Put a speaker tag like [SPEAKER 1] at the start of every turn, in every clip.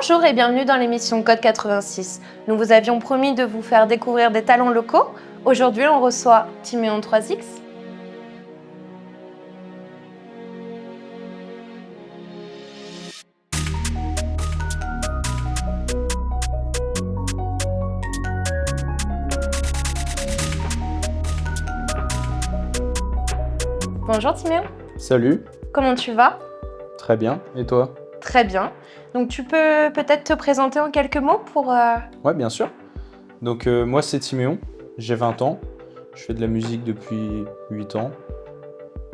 [SPEAKER 1] Bonjour et bienvenue dans l'émission Code 86. Nous vous avions promis de vous faire découvrir des talents locaux. Aujourd'hui, on reçoit Timéon 3X. Bonjour Timéon.
[SPEAKER 2] Salut,
[SPEAKER 1] Comment tu vas?
[SPEAKER 2] très bien. Et toi?
[SPEAKER 1] Très bien. Donc tu peux peut-être te présenter en quelques mots pour...
[SPEAKER 2] Ouais, bien sûr. Donc moi c'est Timéon, j'ai 20 ans, je fais de la musique depuis 8 ans.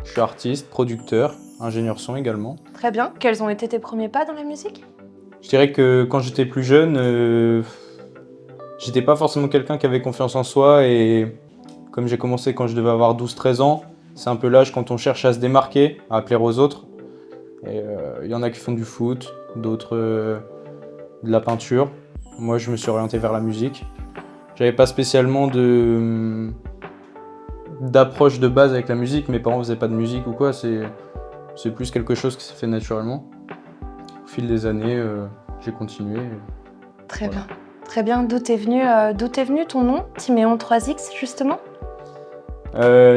[SPEAKER 2] Je suis artiste, producteur, ingénieur son également.
[SPEAKER 1] Très bien. Quels ont été tes premiers pas dans la musique?
[SPEAKER 2] Je dirais que quand j'étais plus jeune, j'étais pas forcément quelqu'un qui avait confiance en soi et comme j'ai commencé quand je devais avoir 12-13 ans, c'est un peu l'âge quand on cherche à se démarquer, à plaire aux autres. Et il y en a qui font du foot, d'autres de la peinture. Moi je me suis orienté vers la musique. J'avais pas spécialement d'approche de base avec la musique, mes parents faisaient pas de musique ou quoi, c'est plus quelque chose qui s'est fait naturellement. Au fil des années, j'ai continué.
[SPEAKER 1] Très
[SPEAKER 2] Voilà.
[SPEAKER 1] bien. Très bien. D'où t'es venu ton nom, Timéon 3X, justement?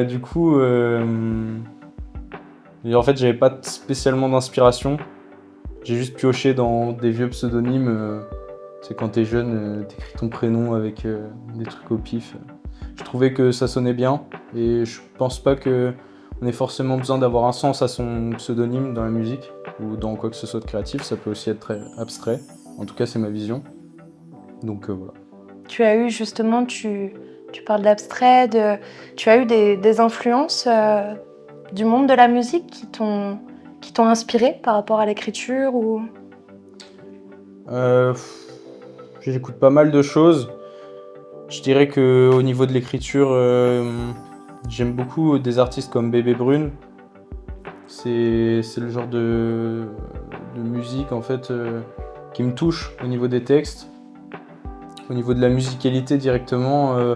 [SPEAKER 2] Du coup, en fait, j'avais pas spécialement d'inspiration. J'ai juste pioché dans des vieux pseudonymes. C'est quand t'es jeune, t'écris ton prénom avec des trucs au pif. Je trouvais que ça sonnait bien et je pense pas que on ait forcément besoin d'avoir un sens à son pseudonyme dans la musique ou dans quoi que ce soit de créatif. Ça peut aussi être très abstrait. En tout cas, c'est ma vision. Donc voilà.
[SPEAKER 1] Tu as eu justement, tu parles d'abstrait, tu as eu des influences du monde de la musique qui t'ont inspiré par rapport à l'écriture ou...
[SPEAKER 2] Euh, J'écoute pas mal de choses. Je dirais que au niveau de l'écriture, j'aime beaucoup des artistes comme Bébé Brune. C'est le genre de musique en fait qui me touche au niveau des textes. Au niveau de la musicalité directement,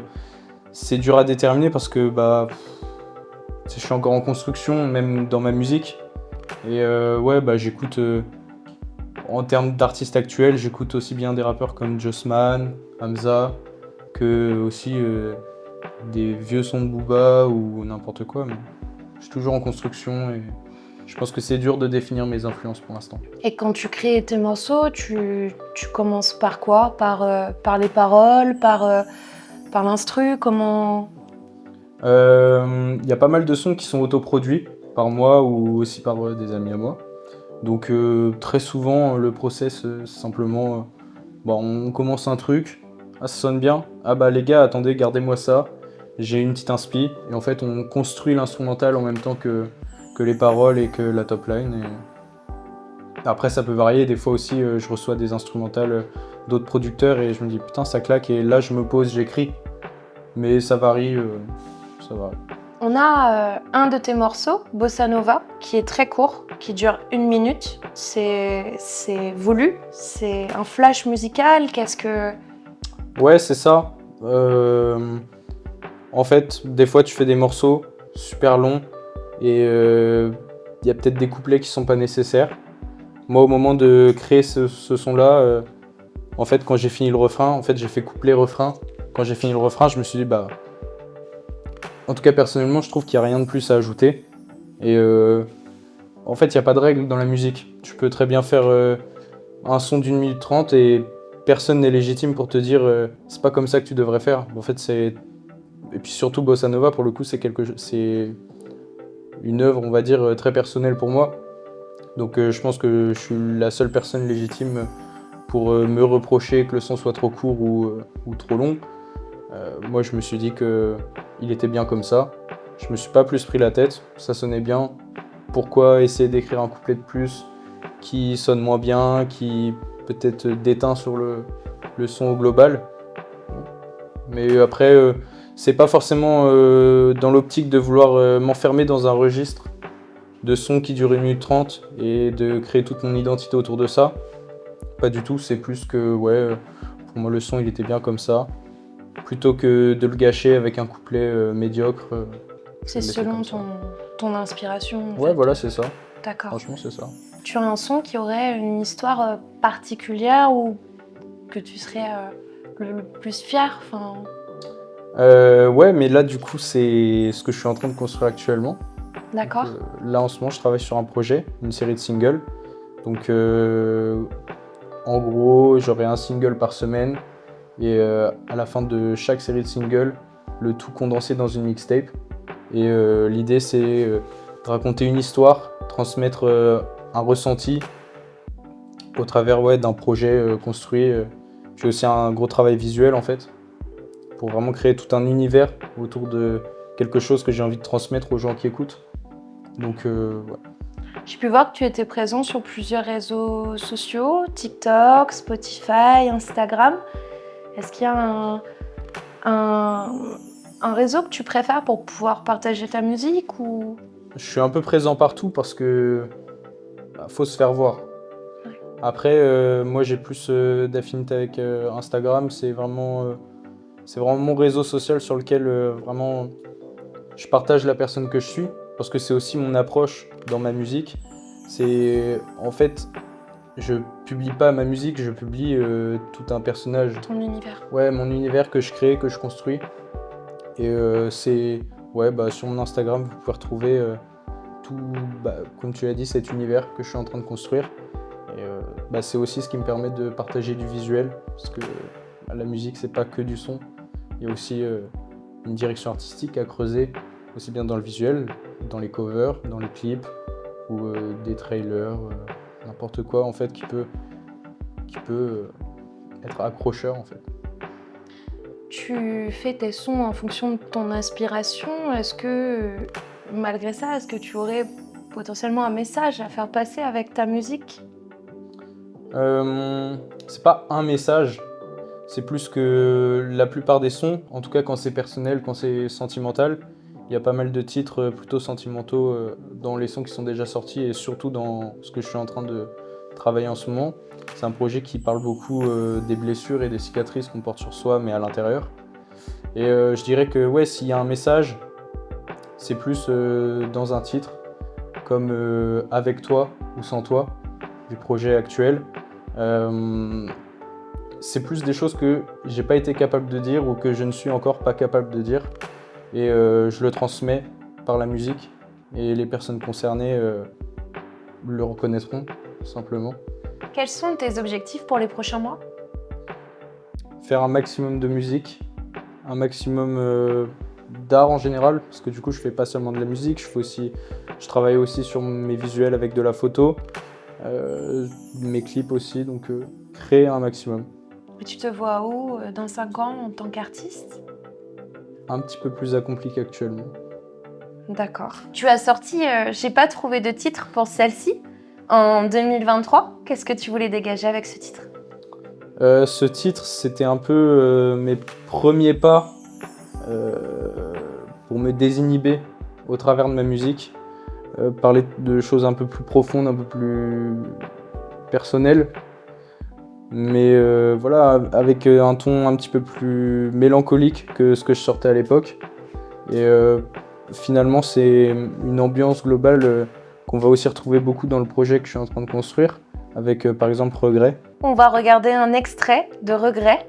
[SPEAKER 2] c'est dur à déterminer parce que je suis encore en construction, même dans ma musique. Et ouais, j'écoute, en termes d'artistes actuels, j'écoute aussi bien des rappeurs comme Jossman, Hamza, que aussi des vieux sons de Booba ou n'importe quoi. Mais je suis toujours en construction et je pense que c'est dur de définir mes influences pour l'instant.
[SPEAKER 1] Et quand tu crées tes morceaux, tu commences par quoi? Par les paroles, par l'instru, comment...
[SPEAKER 2] Il y a pas mal de sons qui sont autoproduits par moi ou aussi par des amis à moi. Donc très souvent le process c'est simplement on commence un truc, ah ça sonne bien, ah bah les gars attendez gardez-moi ça, j'ai une petite inspi et en fait on construit l'instrumental en même temps que les paroles et que la top line. Et après ça peut varier, des fois aussi je reçois des instrumentales d'autres producteurs et je me dis putain ça claque et là je me pose, j'écris. Mais ça varie, ça varie.
[SPEAKER 1] On a un de tes morceaux, Bossa Nova, qui est très court, qui dure 1 minute. C'est voulu, c'est un flash musical, qu'est-ce que...
[SPEAKER 2] Ouais, c'est ça. En fait, des fois, tu fais des morceaux super longs et il y a peut-être des couplets qui sont pas nécessaires. Moi, au moment de créer ce son-là, en fait, quand j'ai fini le refrain, en fait, j'ai fait couplet-refrain. Quand j'ai fini le refrain, je me suis dit, en tout cas, personnellement, je trouve qu'il n'y a rien de plus à ajouter. Et en fait, il n'y a pas de règle dans la musique. Tu peux très bien faire un son d'1 minute 30 et personne n'est légitime pour te dire c'est pas comme ça que tu devrais faire. En fait, c'est... Et puis surtout, Bossa Nova, pour le coup, c'est une œuvre, on va dire, très personnelle pour moi. Donc je pense que je suis la seule personne légitime pour me reprocher que le son soit trop court ou trop long. Moi, je me suis dit qu'il était bien comme ça. Je me suis pas plus pris la tête, ça sonnait bien. Pourquoi essayer d'écrire un couplet de plus qui sonne moins bien, qui peut-être déteint sur le son au global? Mais après, c'est pas forcément dans l'optique de vouloir m'enfermer dans un registre de son qui dure 1 minute 30 et de créer toute mon identité autour de ça. Pas du tout, c'est plus que, pour moi le son il était bien comme ça. Plutôt que de le gâcher avec un couplet médiocre.
[SPEAKER 1] C'est selon ton inspiration. En
[SPEAKER 2] Ouais,
[SPEAKER 1] fait.
[SPEAKER 2] voilà, c'est ça.
[SPEAKER 1] D'accord.
[SPEAKER 2] Franchement, c'est ça.
[SPEAKER 1] tu as un son qui aurait une histoire particulière ou que tu serais le plus fier
[SPEAKER 2] Ouais, mais là, du coup, c'est ce que je suis en train de construire actuellement.
[SPEAKER 1] D'accord.
[SPEAKER 2] Donc, là, en ce moment, je travaille sur un projet, une série de singles. Donc, en gros, j'aurai un single par semaine. Et à la fin de chaque série de singles, le tout condensé dans une mixtape. Et l'idée, c'est de raconter une histoire, transmettre un ressenti au travers d'un projet construit. J'ai aussi un gros travail visuel, en fait, pour vraiment créer tout un univers autour de quelque chose que j'ai envie de transmettre aux gens qui écoutent. Donc, ouais.
[SPEAKER 1] J'ai pu voir que tu étais présent sur plusieurs réseaux sociaux, TikTok, Spotify, Instagram. Est-ce qu'il y a un réseau que tu préfères pour pouvoir partager ta musique ou...
[SPEAKER 2] Je suis un peu présent partout parce que faut se faire voir.
[SPEAKER 1] Ouais.
[SPEAKER 2] Après, moi j'ai plus d'affinité avec Instagram. C'est vraiment mon réseau social sur lequel vraiment je partage la personne que je suis parce que c'est aussi mon approche dans ma musique. C'est en fait, je publie pas ma musique, je publie tout un personnage.
[SPEAKER 1] Ton univers.
[SPEAKER 2] Ouais, mon univers que je crée, que je construis. Et c'est sur mon Instagram, vous pouvez retrouver tout, comme tu l'as dit, cet univers que je suis en train de construire. Et c'est aussi ce qui me permet de partager du visuel, parce que la musique, c'est pas que du son. Il y a aussi une direction artistique à creuser, aussi bien dans le visuel, dans les covers, dans les clips, ou des trailers, n'importe quoi en fait qui peut être accrocheur en fait.
[SPEAKER 1] Tu fais tes sons en fonction de ton inspiration. Est-ce que, malgré ça, est-ce que tu aurais potentiellement un message à faire passer avec ta musique ?
[SPEAKER 2] C'est pas un message, c'est plus que la plupart des sons, en tout cas quand c'est personnel, quand c'est sentimental, il y a pas mal de titres plutôt sentimentaux dans les sons qui sont déjà sortis et surtout dans ce que je suis en train de travailler en ce moment. C'est un projet qui parle beaucoup des blessures et des cicatrices qu'on porte sur soi, mais à l'intérieur. Et je dirais que s'il y a un message, c'est plus dans un titre, comme Avec toi ou Sans toi, du projet actuel. C'est plus des choses que j'ai pas été capable de dire ou que je ne suis encore pas capable de dire. Et je le transmets par la musique et les personnes concernées le reconnaîtront, tout simplement.
[SPEAKER 1] Quels sont tes objectifs pour les prochains mois ?
[SPEAKER 2] Faire un maximum de musique, un maximum d'art en général, parce que du coup je fais pas seulement de la musique, je travaille aussi sur mes visuels avec de la photo, mes clips aussi, donc créer un maximum.
[SPEAKER 1] Et tu te vois où dans 5 ans en tant qu'artiste ?
[SPEAKER 2] Un petit peu plus accompli qu'actuellement.
[SPEAKER 1] D'accord. Tu as sorti J'ai pas trouvé de titre pour celle-ci en 2023. Qu'est-ce que tu voulais dégager avec ce titre ?
[SPEAKER 2] Ce titre, c'était un peu mes premiers pas pour me désinhiber au travers de ma musique, parler de choses un peu plus profondes, un peu plus personnelles, mais avec un ton un petit peu plus mélancolique que ce que je sortais à l'époque. Et finalement, c'est une ambiance globale qu'on va aussi retrouver beaucoup dans le projet que je suis en train de construire, avec par exemple Regret.
[SPEAKER 1] On va regarder un extrait de Regret.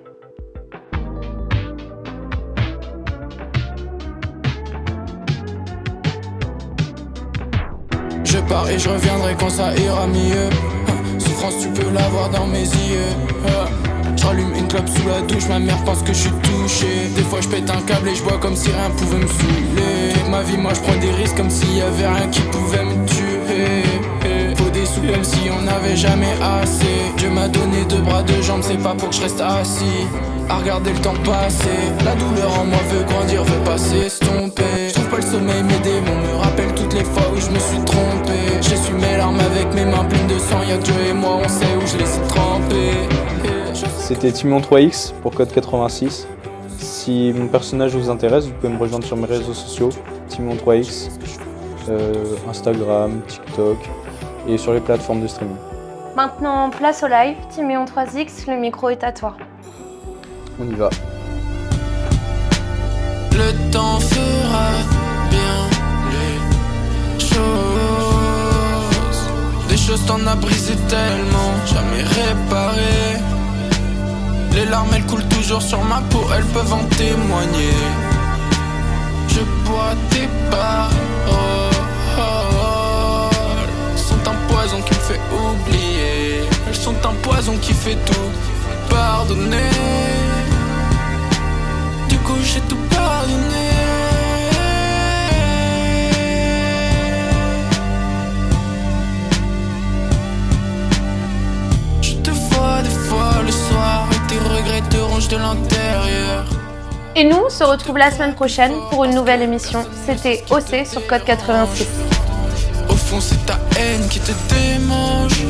[SPEAKER 3] Je pars et je reviendrai quand ça ira mieux. Souffrance, tu peux la voir dans mes yeux. J'allume une clope sous la douche, ma mère pense que je suis touché. Des fois je pète un câble et je bois comme si rien pouvait me saouler. Toute ma vie moi je prends des risques comme s'il y avait rien qui pouvait me tuer. Faut des sous comme si on n'avait jamais assez. Dieu m'a donné 2 bras, 2 jambes, c'est pas pour que je reste assis à regarder le temps passer. La douleur en moi veut grandir, veut pas s'estomper. Je trouve pas le sommeil, mes démons me rappellent toutes les fois où je me suis trompé. J'essuie mes larmes avec mes mains pleines de sang. Y'a que Dieu et moi, on sait où je les ai trempées.
[SPEAKER 2] C'était Timon 3X pour Code 86. Si mon personnage vous intéresse, vous pouvez me rejoindre sur mes réseaux sociaux, Timon 3X, Instagram, TikTok et sur les plateformes de streaming.
[SPEAKER 1] Maintenant, place au live. Timéon 3X, le micro est à toi.
[SPEAKER 2] On y va.
[SPEAKER 3] Le temps fera bien les choses. Des chose t'en as brisé tellement, jamais réparé. Les larmes elles coulent toujours sur ma peau, elles peuvent en témoigner. Je bois tes paroles, elles sont un poison qui me fait oublier. Elles sont un poison qui fait tout pardonner. Du coup j'ai tout pardonné. Je te vois des fois le soir et tes regrets te rongent de l'intérieur.
[SPEAKER 1] Et nous, on se retrouve la semaine prochaine pour une nouvelle émission. C'était OC sur Code 86.
[SPEAKER 3] Au fond c'est ta haine qui te démange.